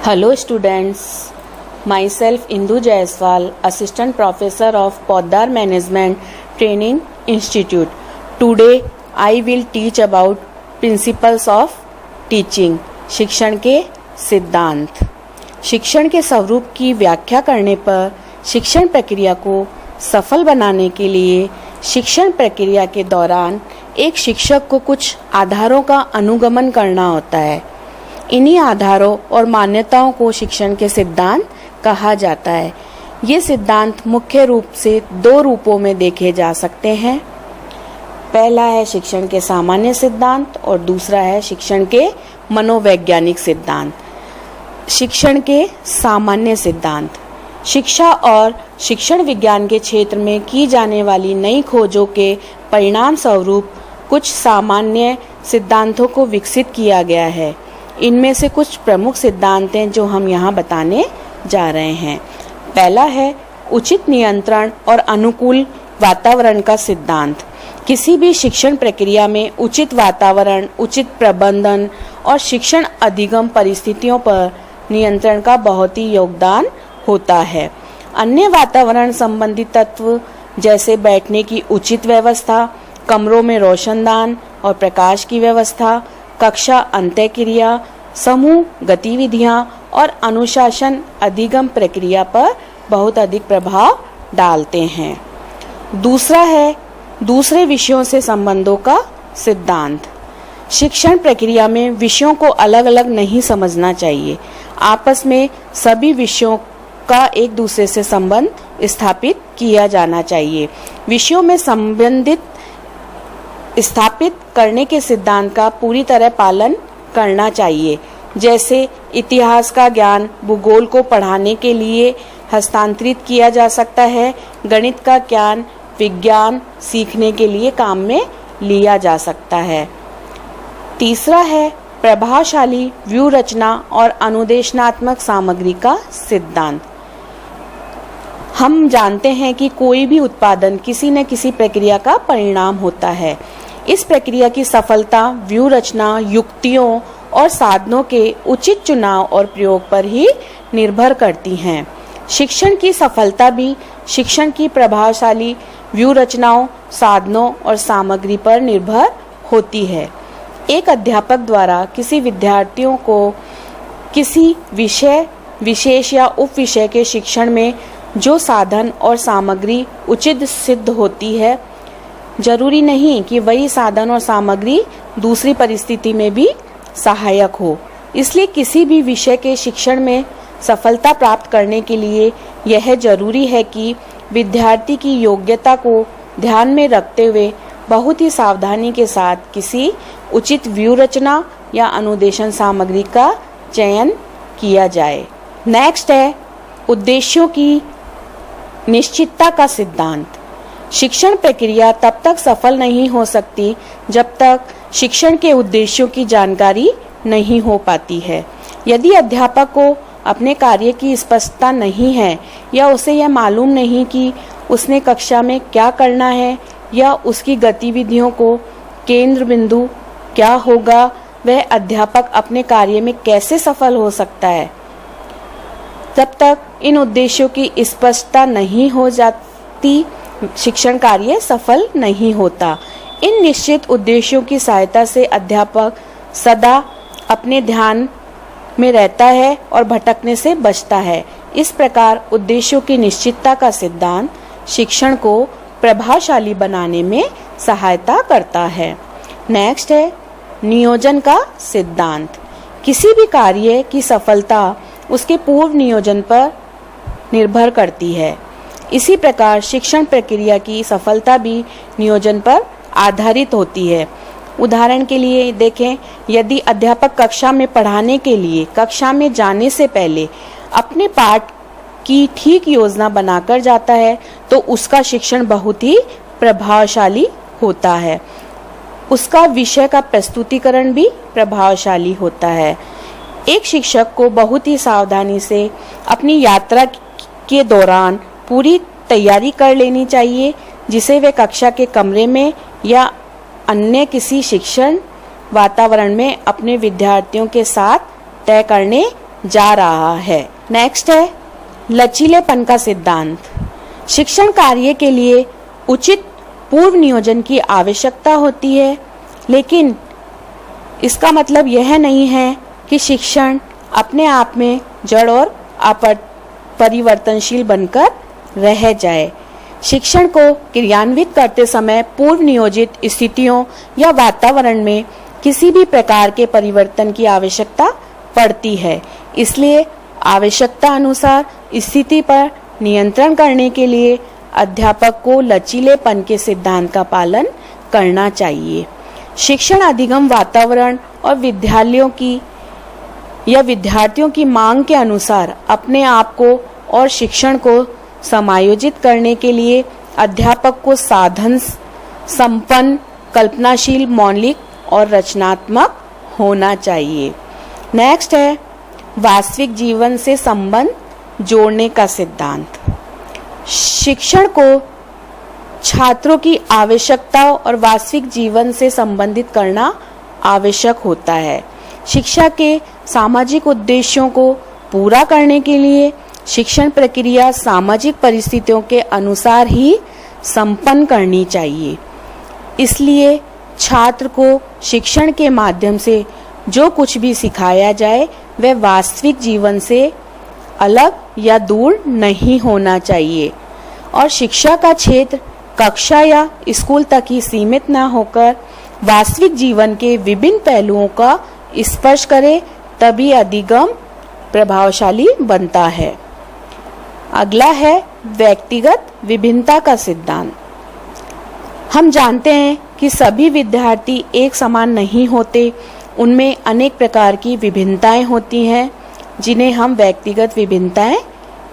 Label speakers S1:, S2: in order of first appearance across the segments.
S1: Hello students, myself Indu Jaiswal, Assistant Professor of Poddar Management Training Institute. Today I will teach about Principles of Teaching, शिक्षण के सिद्धांत। शिक्षण के स्वरूप की व्याख्या करने पर शिक्षण प्रक्रिया को सफल बनाने के लिए शिक्षण प्रक्रिया के दौरान एक शिक्षक को कुछ आधारों का अनुगमन करना होता है। इन्हीं आधारों और मान्यताओं को शिक्षण के सिद्धांत कहा जाता है। ये सिद्धांत मुख्य रूप से दो रूपों में देखे जा सकते हैं। पहला है शिक्षण के सामान्य सिद्धांत और दूसरा है शिक्षण के मनोवैज्ञानिक सिद्धांत। शिक्षण के सामान्य सिद्धांत शिक्षा और शिक्षण विज्ञान के क्षेत्र में की जाने वाली नई खोजों के परिणाम स्वरूप कुछ सामान्य सिद्धांतों को विकसित किया गया है। इनमें से कुछ प्रमुख सिद्धांत हैं जो हम यहाँ बताने जा रहे हैं। पहला है उचित नियंत्रण और अनुकूल वातावरण का सिद्धांत। किसी भी शिक्षण प्रक्रिया में उचित वातावरण, उचित प्रबंधन और शिक्षण अधिगम परिस्थितियों पर नियंत्रण का बहुत ही योगदान होता है। अन्य वातावरण संबंधी तत्व जैसे बैठने की उचित व्यवस्था, कमरों में रोशनदान और प्रकाश की व्यवस्था, कक्षा अंतःक्रिया, समूह गतिविधियां और अनुशासन अधिगम प्रक्रिया पर बहुत अधिक प्रभाव डालते हैं। दूसरा है दूसरे विषयों से संबंधों का सिद्धांत। शिक्षण प्रक्रिया में विषयों को अलग अलग नहीं समझना चाहिए। आपस में सभी विषयों का एक दूसरे से संबंध स्थापित किया जाना चाहिए। विषयों में संबंधित स्थापित करने के सिद्धांत का पूरी तरह पालन करना चाहिए। जैसे इतिहास का ज्ञान भूगोल को पढ़ाने के लिए हस्तांतरित किया जा सकता है, गणित का ज्ञान विज्ञान सीखने के लिए काम में लिया जा सकता है। तीसरा है प्रभावशाली व्यू रचना और अनुदेशनात्मक सामग्री का सिद्धांत। हम जानते हैं कि कोई भी उत्पादन किसी न किसी प्रक्रिया का परिणाम होता है। इस प्रक्रिया की सफलता व्यू रचना, युक्तियों और साधनों के उचित चुनाव और प्रयोग पर ही निर्भर करती हैं। शिक्षण की सफलता भी शिक्षण की प्रभावशाली व्यू रचनाओं, साधनों और सामग्री पर निर्भर होती है। एक अध्यापक द्वारा किसी विद्यार्थियों को किसी विषय विशेष या उप विषय के शिक्षण में जो साधन और सामग्री उचित सिद्ध होती है, जरूरी नहीं कि वही साधन और सामग्री दूसरी परिस्थिति में भी सहायक हो। इसलिए किसी भी विषय के शिक्षण में सफलता प्राप्त करने के लिए यह जरूरी है कि विद्यार्थी की योग्यता को ध्यान में रखते हुए बहुत ही सावधानी के साथ किसी उचित व्यू रचना या अनुदेशन सामग्री का चयन किया जाए। नेक्स्ट है उद्देश्यों की निश्चितता का सिद्धांत। शिक्षण प्रक्रिया तब तक सफल नहीं हो सकती जब तक शिक्षण के उद्देश्यों की जानकारी नहीं हो पाती है। यदि अध्यापक को अपने कार्य की स्पष्टता नहीं है या उसे यह मालूम नहीं कि उसने कक्षा में क्या करना है या उसकी गतिविधियों को केंद्र बिंदु क्या होगा, वह अध्यापक अपने कार्य में कैसे सफल हो सकता है। जब तक इन उद्देश्यों की स्पष्टता नहीं हो जाती, शिक्षण कार्य सफल नहीं होता। इन निश्चित उद्देश्यों की सहायता से अध्यापक सदा अपने ध्यान में रहता है और भटकने से बचता है। इस प्रकार उद्देश्यों की निश्चितता का सिद्धांत शिक्षण को प्रभावशाली बनाने में सहायता करता है। नेक्स्ट है नियोजन का सिद्धांत। किसी भी कार्य की सफलता उसके पूर्व नियोजन पर निर्भर करती है। इसी प्रकार शिक्षण प्रक्रिया की सफलता भी नियोजन पर आधारित होती है। उदाहरण के लिए देखें, यदि अध्यापक कक्षा में पढ़ाने के लिए कक्षा में जाने से पहले अपने पाठ की ठीक योजना बनाकर जाता है तो उसका शिक्षण बहुत ही प्रभावशाली होता है। उसका विषय का प्रस्तुतिकरण भी प्रभावशाली होता है। एक शिक्षक को बहुत ही सावधानी से अपनी यात्रा के दौरान पूरी तैयारी कर लेनी चाहिए, जिसे वे कक्षा के कमरे में या अन्य किसी शिक्षण वातावरण में अपने विद्यार्थियों के साथ तय करने जा रहा है। नेक्स्ट है लचीलेपन का सिद्धांत। शिक्षण कार्य के लिए उचित पूर्व नियोजन की आवश्यकता होती है, लेकिन इसका मतलब यह नहीं है कि शिक्षण अपने आप में जड़ और परिवर्तनशील बनकर रह जाए। शिक्षण को क्रियान्वित करते समय पूर्व नियोजित स्थितियों या वातावरण में किसी भी प्रकार के परिवर्तन की आवश्यकता पड़ती है। इसलिए आवश्यकता अनुसार स्थिति पर नियंत्रण करने के लिए अध्यापक को लचीलेपन के सिद्धांत का पालन करना चाहिए। शिक्षण अधिगम वातावरण और विद्यार्थियों की मांग के अनुसार अपने आप को और शिक्षण को समायोजित करने के लिए अध्यापक को साधन संपन्न, कल्पनाशील, मौलिक और रचनात्मक होना चाहिए। नेक्स्ट है वास्तविक जीवन से संबंध जोड़ने का सिद्धांत। शिक्षण को छात्रों की आवश्यकताओं और वास्तविक जीवन से संबंधित करना आवश्यक होता है। शिक्षा के सामाजिक उद्देश्यों को पूरा करने के लिए शिक्षण प्रक्रिया सामाजिक परिस्थितियों के अनुसार ही संपन्न करनी चाहिए। इसलिए छात्र को शिक्षण के माध्यम से जो कुछ भी सिखाया जाए वह वास्तविक जीवन से अलग या दूर नहीं होना चाहिए और शिक्षा का क्षेत्र कक्षा या स्कूल तक ही सीमित न होकर वास्तविक जीवन के विभिन्न पहलुओं का स्पर्श करे, तभी अधिगम प्रभावशाली बनता है। अगला है व्यक्तिगत विभिन्नता का सिद्धांत। हम जानते हैं कि सभी विद्यार्थी एक समान नहीं होते, उनमें अनेक प्रकार की विभिन्नताएं होती हैं जिन्हें हम व्यक्तिगत विभिन्नताएं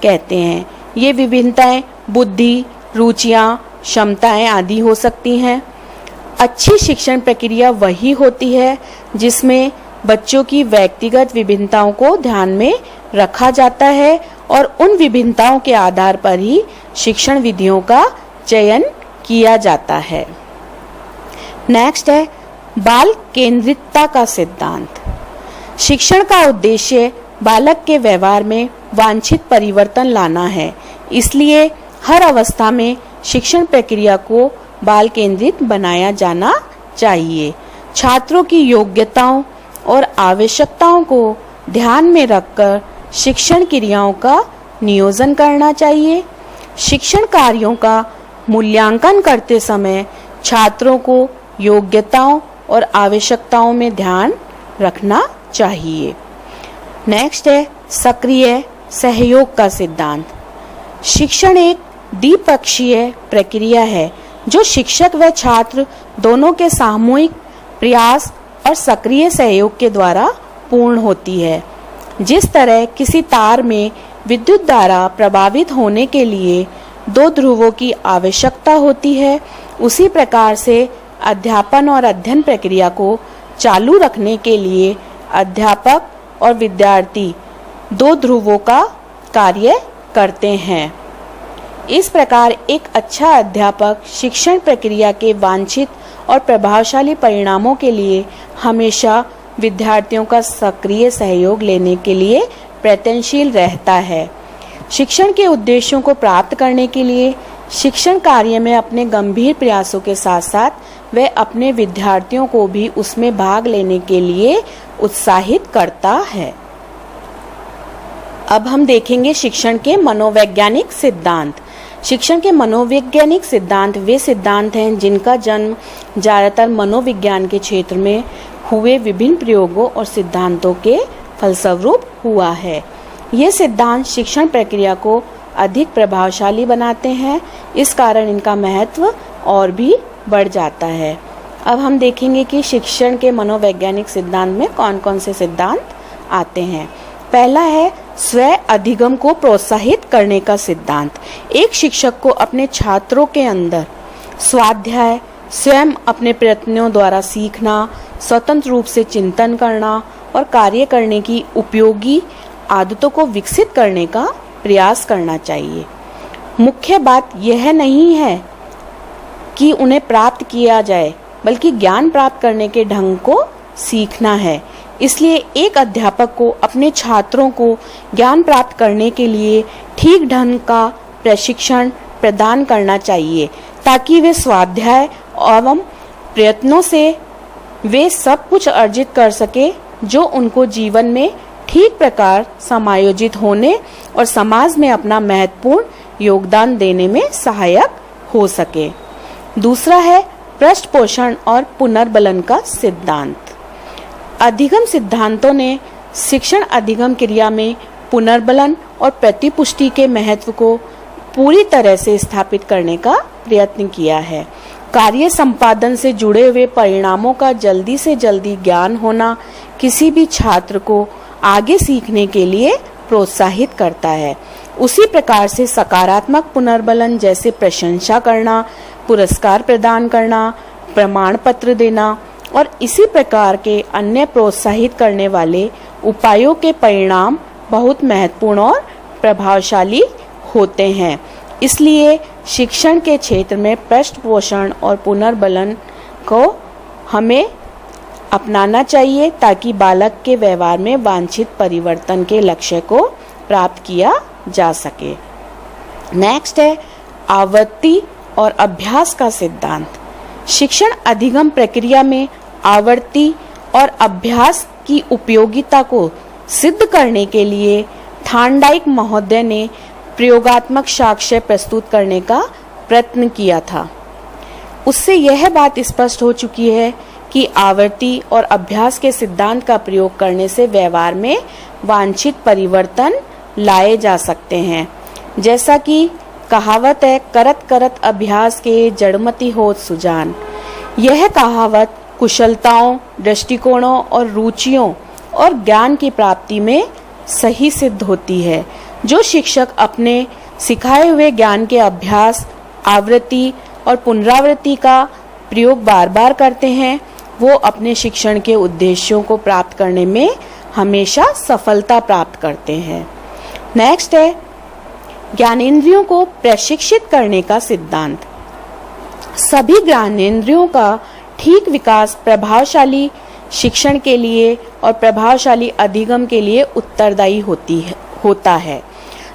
S1: कहते हैं। ये विभिन्नताएं बुद्धि, रुचियां, क्षमताएं आदि हो सकती हैं। अच्छी शिक्षण प्रक्रिया वही होती है जिसमें बच्चों की व्यक्तिगत विभिन्नताओं को ध्यान में रखा जाता है और उन विभिन्नताओं के आधार पर ही शिक्षण विधियों का चयन किया जाता है। नेक्स्ट है बाल केंद्रितता का सिद्धांत। शिक्षण का उद्देश्य बालक के व्यवहार में वांछित परिवर्तन लाना है, इसलिए हर अवस्था में शिक्षण प्रक्रिया को बाल केंद्रित बनाया जाना चाहिए। छात्रों की योग्यताओं और आवश्यकताओं को ध्यान में रखकर शिक्षण क्रियाओं का नियोजन करना चाहिए। शिक्षण कार्यों का मूल्यांकन करते समय छात्रों को योग्यताओं और आवश्यकताओं में ध्यान रखना चाहिए। नेक्स्ट है सक्रिय सहयोग का सिद्धांत। शिक्षण एक द्विपक्षीय प्रक्रिया है जो शिक्षक व छात्र दोनों के सामूहिक प्रयास और सक्रिय सहयोग के द्वारा पूर्ण होती है। जिस तरह किसी तार में विद्युत धारा प्रवाहित होने के लिए दो ध्रुवों की आवश्यकता होती है, उसी प्रकार से अध्यापन और अध्ययन प्रक्रिया को चालू रखने के लिए अध्यापक और विद्यार्थी दो ध्रुवों का कार्य करते हैं। इस प्रकार एक अच्छा अध्यापक शिक्षण प्रक्रिया के वांछित और प्रभावशाली परिणामों के लिए हमेशा विद्यार्थियों का सक्रिय सहयोग लेने के लिए प्रयत्नशील रहता है। शिक्षण के उद्देश्यों को प्राप्त करने के लिए शिक्षण कार्य में अपने गंभीर प्रयासों के साथ साथ वह अपने विद्यार्थियों को भी उसमें भाग लेने के लिए उत्साहित करता है। अब हम देखेंगे शिक्षण के मनोवैज्ञानिक सिद्धांत। शिक्षण के मनोवैज्ञानिक सिद्धांत वे सिद्धांत हैं जिनका जन्म ज्यादातर मनोविज्ञान के क्षेत्र में हुए विभिन्न प्रयोगों और सिद्धांतों के फलस्वरूप हुआ है। ये सिद्धांत शिक्षण प्रक्रिया को अधिक प्रभावशाली बनाते हैं, इस कारण इनका महत्व और भी बढ़ जाता है। अब हम देखेंगे कि शिक्षण के मनोवैज्ञानिक सिद्धांत में कौन कौन से सिद्धांत आते हैं। पहला है स्व अधिगम को प्रोत्साहित करने का सिद्धांत। एक शिक्षक को अपने छात्रों के अंदर स्वाध्याय, स्वयं अपने प्रयत्नों द्वारा सीखना, स्वतंत्र रूप से चिंतन करना और कार्य करने की उपयोगी आदतों को विकसित करने का प्रयास करना चाहिए। मुख्य बात यह नहीं है कि उन्हें प्राप्त किया जाए, बल्कि ज्ञान प्राप्त करने के ढंग को सीखना है। इसलिए एक अध्यापक को अपने छात्रों को ज्ञान प्राप्त करने के लिए ठीक ढंग का प्रशिक्षण प्रदान करना चाहिए ताकि वे स्वाध्याय एवं प्रयत्नों से वे सब कुछ अर्जित कर सके जो उनको जीवन में ठीक प्रकार समायोजित होने और समाज में अपना महत्वपूर्ण योगदान देने में सहायक हो सके। दूसरा है पृष्ठ पोषण और पुनर्बलन का सिद्धांत। अधिगम सिद्धांतों ने शिक्षण अधिगम क्रिया में पुनर्बलन और प्रतिपुष्टि के महत्व को पूरी तरह से स्थापित करने का प्रयत्न किया है। कार्य संपादन से जुड़े हुए परिणामों का जल्दी से जल्दी ज्ञान होना किसी भी छात्र को आगे सीखने के लिए प्रोत्साहित करता है। उसी प्रकार से सकारात्मक पुनर्बलन जैसे प्रशंसा करना, पुरस्कार प्रदान करना, प्रमाण पत्र देना और इसी प्रकार के अन्य प्रोत्साहित करने वाले उपायों के परिणाम बहुत महत्वपूर्ण और प्रभावशाली होते हैं। इसलिए शिक्षण के क्षेत्र में पृष्ठ पोषण और पुनर्बलन को हमें अपनाना चाहिए ताकि बालक के व्यवहार में वांछित परिवर्तन के लक्ष्य को प्राप्त किया जा सके। नेक्स्ट है आवृत्ति और अभ्यास का सिद्धांत। शिक्षण अधिगम प्रक्रिया में आवृत्ति और अभ्यास की उपयोगिता को सिद्ध करने के लिए थार्नडाइक महोदय ने प्रयोगात्मक साक्ष्य प्रस्तुत करने का प्रयत्न किया था। उससे यह बात स्पष्ट हो चुकी है कि आवृत्ति और अभ्यास के सिद्धांत का प्रयोग करने से व्यवहार में वांछित परिवर्तन लाए जा सकते हैं। जैसा कि कहावत है, करत करत अभ्यास के जड़मति होत सुजान। यह कहावत कुशलताओं, दृष्टिकोणों और रुचियों और ज्ञान की प्राप्ति में सही सिद्ध होती है। जो शिक्षक अपने सिखाए हुए ज्ञान के अभ्यास, आवृत्ति और पुनरावृत्ति का प्रयोग बार बार करते हैं, वो अपने शिक्षण के उद्देश्यों को प्राप्त करने में हमेशा सफलता प्राप्त करते हैं। नेक्स्ट है ज्ञानेंद्रियों को प्रशिक्षित करने का सिद्धांत। सभी ज्ञानेंद्रियों का ठीक विकास प्रभावशाली शिक्षण के लिए और प्रभावशाली अधिगम के लिए उत्तरदायी होता है।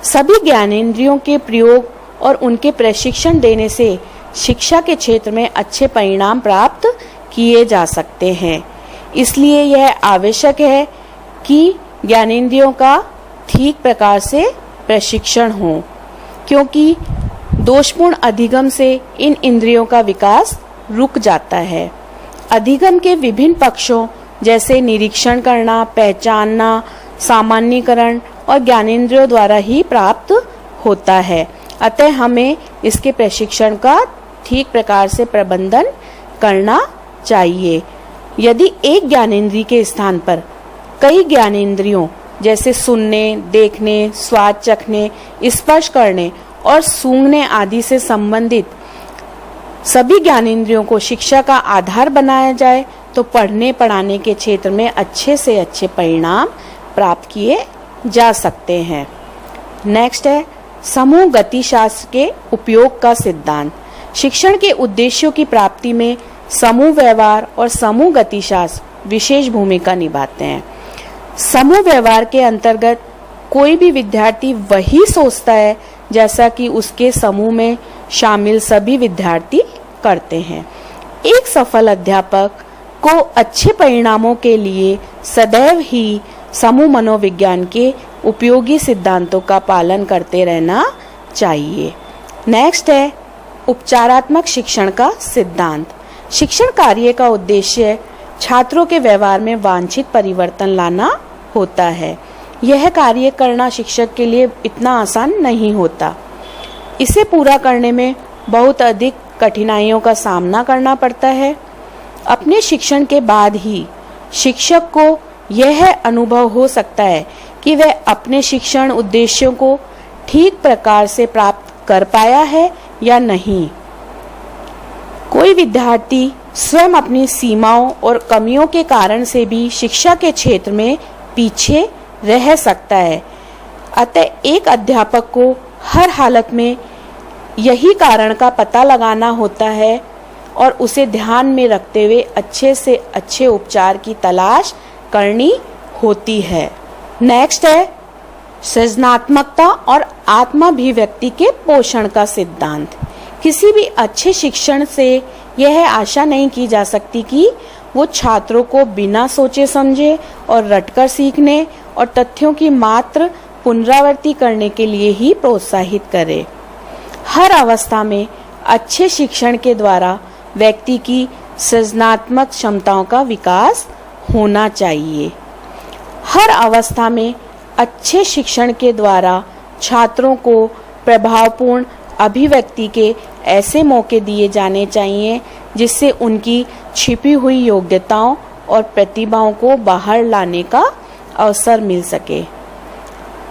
S1: सभी ज्ञानेंद्रियों के प्रयोग और उनके प्रशिक्षण देने से शिक्षा के क्षेत्र में अच्छे परिणाम प्राप्त किए जा सकते हैं। इसलिए यह आवश्यक है कि ज्ञानेंद्रियों का ठीक प्रकार से प्रशिक्षण हो, क्योंकि दोषपूर्ण अधिगम से इन इंद्रियों का विकास रुक जाता है। अधिगम के विभिन्न पक्षों जैसे निरीक्षण करना, पहचानना, सामान्यीकरण और ज्ञानेंद्रियों द्वारा ही प्राप्त होता है। अतः हमें इसके प्रशिक्षण का ठीक प्रकार से प्रबंधन करना चाहिए। यदि एक ज्ञानेंद्रिय के स्थान पर कई ज्ञानेंद्रियों जैसे सुनने, देखने, स्वाद चखने, स्पर्श करने और सूंघने आदि से संबंधित सभी ज्ञानेंद्रियों को शिक्षा का आधार बनाया जाए तो पढ़ने पढ़ाने के क्षेत्र में अच्छे से अच्छे परिणाम प्राप्त किए जा सकते हैं। नेक्स्ट है समूह गतिशास्त्र के उपयोग का सिद्धांत। शिक्षण के उद्देश्यों की प्राप्ति में समूह व्यवहार और समूह गतिशास्त्र विशेष भूमिका निभाते हैं। समूह व्यवहार के अंतर्गत कोई भी विद्यार्थी वही सोचता है जैसा कि उसके समूह में शामिल सभी विद्यार्थी करते हैं। एक सफल अध्यापक को अच्छे परिणामों के लिए सदैव ही समूह मनोविज्ञान के उपयोगी सिद्धांतों का पालन करते रहना चाहिए। नेक्स्ट है उपचारात्मक शिक्षण का सिद्धांत। शिक्षण कार्य का उद्देश्य छात्रों के व्यवहार में वांछित परिवर्तन लाना होता है। यह कार्य करना शिक्षक के लिए इतना आसान नहीं होता। इसे पूरा करने में बहुत अधिक कठिनाइयों का सामना करना पड़ता है। अपने शिक्षण के बाद ही शिक्षक को यह अनुभव हो सकता है कि वह अपने शिक्षण उद्देश्यों को ठीक प्रकार से प्राप्त कर पाया है या नहीं। कोई विद्यार्थी स्वयं अपनी सीमाओं और कमियों के कारण से भी शिक्षा के क्षेत्र में पीछे रह सकता है। अतः एक अध्यापक को हर हालत में यही कारण का पता लगाना होता है और उसे ध्यान में रखते हुए अच्छे से अच्छे उपचार की तलाश करनी होती है। नेक्स्ट है सृजनात्मकता और आत्माभिव्यक्ति के पोषण का सिद्धांत। किसी भी अच्छे शिक्षण से यह आशा नहीं की जा सकती कि वो छात्रों को बिना सोचे समझे और रटकर सीखने और तथ्यों की मात्र पुनरावृत्ति करने के लिए ही प्रोत्साहित करे। हर अवस्था में अच्छे शिक्षण के द्वारा व्यक्ति की सृजनात्मक क्षमताओं का विकास होना चाहिए। हर अवस्था में अच्छे शिक्षण के द्वारा छात्रों को प्रभावपूर्ण अभिव्यक्ति के ऐसे मौके दिए जाने चाहिए जिससे उनकी छिपी हुई योग्यताओं और प्रतिभाओं को बाहर लाने का अवसर मिल सके।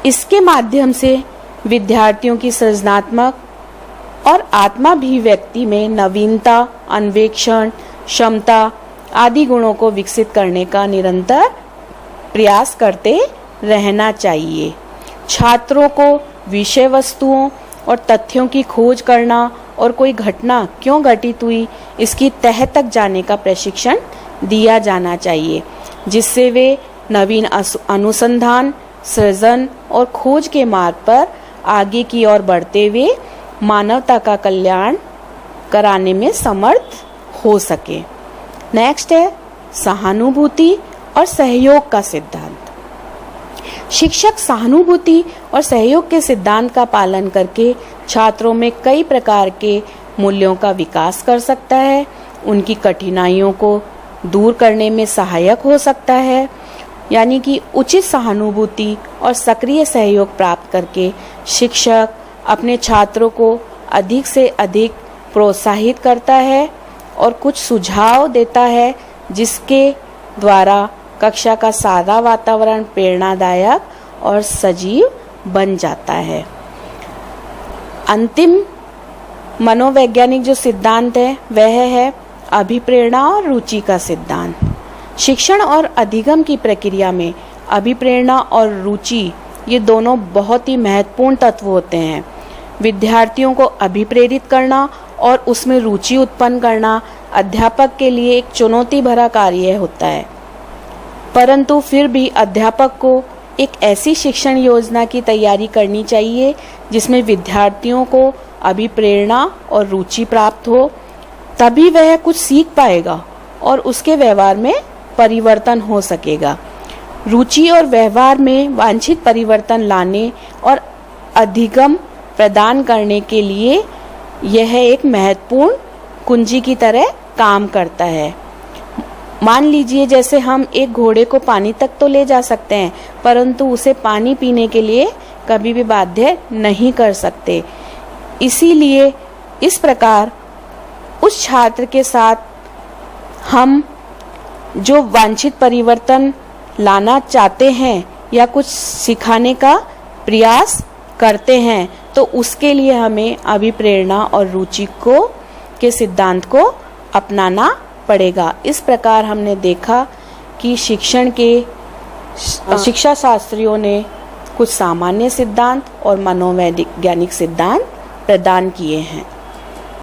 S1: इसके माध्यम से विद्यार्थियों की सृजनात्मक और आत्माभिव्यक्ति में नवीनता, अन्वेषण, क्षमता आदि गुणों को विकसित करने का निरंतर प्रयास करते रहना चाहिए। छात्रों को विषय वस्तुओं और तथ्यों की खोज करना और कोई घटना क्यों घटित हुई इसकी तह तक जाने का प्रशिक्षण दिया जाना चाहिए, जिससे वे नवीन अनुसंधान, सृजन और खोज के मार्ग पर आगे की ओर बढ़ते हुए मानवता का कल्याण कराने में समर्थ हो सके। नेक्स्ट है सहानुभूति और सहयोग का सिद्धांत। शिक्षक सहानुभूति और सहयोग के सिद्धांत का पालन करके छात्रों में कई प्रकार के मूल्यों का विकास कर सकता है, उनकी कठिनाइयों को दूर करने में सहायक हो सकता है। यानी कि उचित सहानुभूति और सक्रिय सहयोग प्राप्त करके शिक्षक अपने छात्रों को अधिक से अधिक प्रोत्साहित करता है और कुछ सुझाव देता है, जिसके द्वारा कक्षा का सादा वातावरण प्रेरणादायक और सजीव बन जाता है। अंतिम मनोवैज्ञानिक जो सिद्धांत है वह है अभिप्रेरणा और रुचि का सिद्धांत। शिक्षण और अधिगम की प्रक्रिया में अभिप्रेरणा और रुचि ये दोनों बहुत ही महत्वपूर्ण तत्व होते हैं। विद्यार्थियों को अभिप्रेरित करना और उसमें रुचि उत्पन्न करना अध्यापक के लिए एक चुनौती भरा कार्य होता है, परंतु फिर भी अध्यापक को एक ऐसी शिक्षण योजना की तैयारी करनी चाहिए जिसमें विद्यार्थियों को अभिप्रेरणा और रुचि प्राप्त हो, तभी वह कुछ सीख पाएगा और उसके व्यवहार में परिवर्तन हो सकेगा। रुचि और व्यवहार में वांछित परिवर्तन लाने और अधिगम प्रदान करने के लिए यह एक महत्वपूर्ण कुंजी की तरह काम करता है। मान लीजिए जैसे हम एक घोड़े को पानी तक तो ले जा सकते हैं, परंतु उसे पानी पीने के लिए कभी भी बाध्य नहीं कर सकते। इसीलिए इस प्रकार उस छात्र के साथ हम जो वांछित परिवर्तन लाना चाहते हैं या कुछ सिखाने का प्रयास करते हैं, तो उसके लिए हमें अभिप्रेरणा और रुचि के सिद्धांत को अपनाना पड़ेगा। इस प्रकार हमने देखा कि शिक्षा शास्त्रियों ने कुछ सामान्य सिद्धांत और मनोवैज्ञानिक सिद्धांत प्रदान किए हैं।